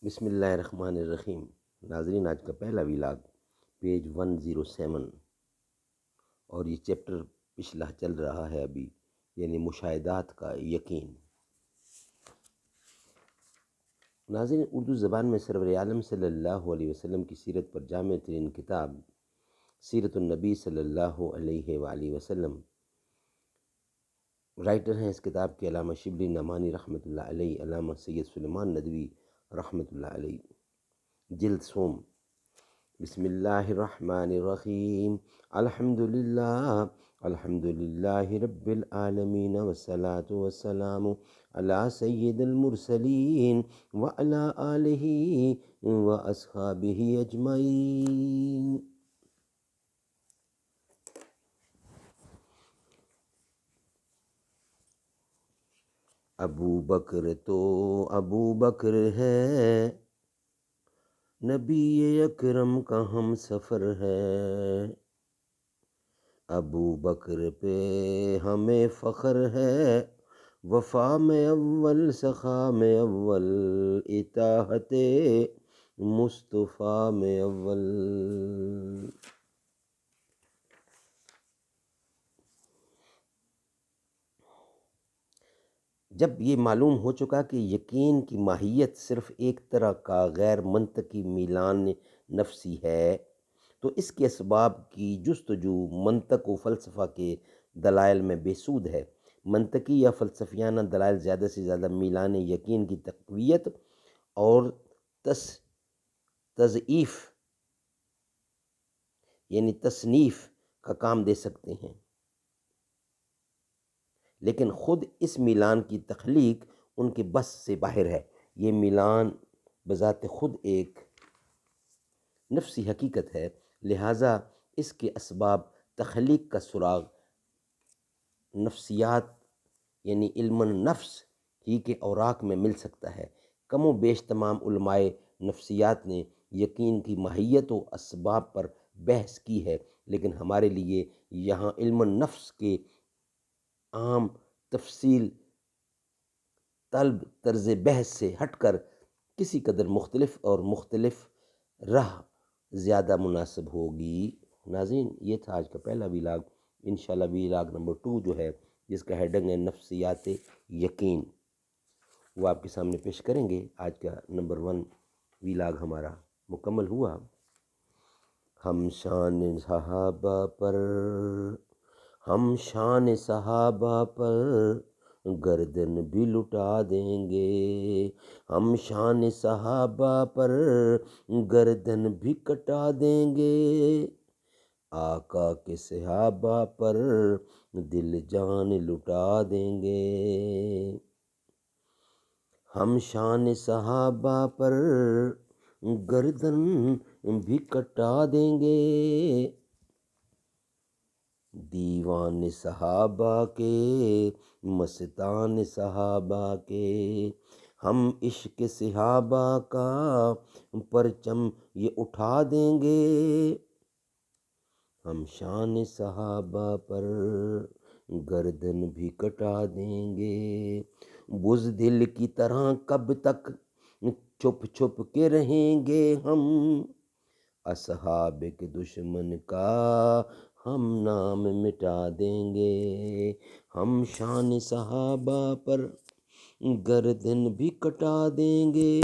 بسم اللہ الرحمن الرحیم۔ ناظرین، آج کا پہلا ویلاگ پیج 107 اور یہ چیپٹر پچھلا چل رہا ہے ابھی، یعنی مشاہدات کا یقین۔ ناظرین، اردو زبان میں سرور عالم صلی اللہ علیہ وسلم کی سیرت پر جامع ترین کتاب سیرت النبی صلی اللہ علیہ وآلہ وسلم، رائٹر ہیں اس کتاب کے علامہ شبلی نعمانی رحمۃ اللہ علیہ، علامہ سید سلیمان ندوی رحمۃ اللہ علیہ، جلد سوم۔ بسم اللہ الرحمن الرحیم۔ الحمد للہ رب العالمین والصلاة والسلام علی سید المرسلین وعلی آلہ واصحابہ اجمعین۔ ابو بکر تو ابو بکر ہے، نبی اکرم کا ہم سفر ہے، ابو بکر پہ ہمیں فخر ہے، وفا میں اول سخا میں اول، اطاعت مصطفیٰ میں اول۔ جب یہ معلوم ہو چکا کہ یقین کی ماہیت صرف ایک طرح کا غیر منطقی میلان نفسی ہے، تو اس کے اسباب کی جستجو منطق و فلسفہ کے دلائل میں بے سود ہے۔ منطقی یا فلسفیانہ دلائل زیادہ سے زیادہ میلان یقین کی تقویت اور تضعیف یعنی تصنیف کا کام دے سکتے ہیں، لیکن خود اس میلان کی تخلیق ان کے بس سے باہر ہے۔ یہ میلان بذات خود ایک نفسی حقیقت ہے، لہٰذا اس کے اسباب تخلیق کا سراغ نفسیات یعنی علم النفس ہی کے اوراق میں مل سکتا ہے۔ کم و بیش تمام علماء نفسیات نے یقین کی ماہیت و اسباب پر بحث کی ہے، لیکن ہمارے لیے یہاں علم النفس کے عام تفصیل طلب طرز بحث سے ہٹ کر کسی قدر مختلف راہ زیادہ مناسب ہوگی۔ ناظرین، یہ تھا آج کا پہلا ویلاگ۔ انشاءاللہ ویلاگ نمبر 2 جو ہے، جس کا ہیڈنگ ہے نفسیات یقین، وہ آپ کے سامنے پیش کریں گے۔ آج کا نمبر 1 ویلاگ ہمارا مکمل ہوا۔ ہم شان صحابہ پر گردن بھی لٹا دیں گے، ہم شان صحابہ پر گردن بھی کٹا دیں گے، آقا کے صحابہ پر دل جان لٹا دیں گے، ہم شان صحابہ پر گردن بھی کٹا دیں گے، دیوان صحابہ کے مستان صحابہ کے، ہم عشق صحابہ کا پرچم یہ اٹھا دیں گے، ہم شان صحابہ پر گردن بھی کٹا دیں گے، بزدل کی طرح کب تک چھپ چھپ کے رہیں گے ہم، اصحاب کے دشمن کا ہم نام مٹا دیں گے، ہم شان صحابہ پر گردن بھی کٹا دیں گے۔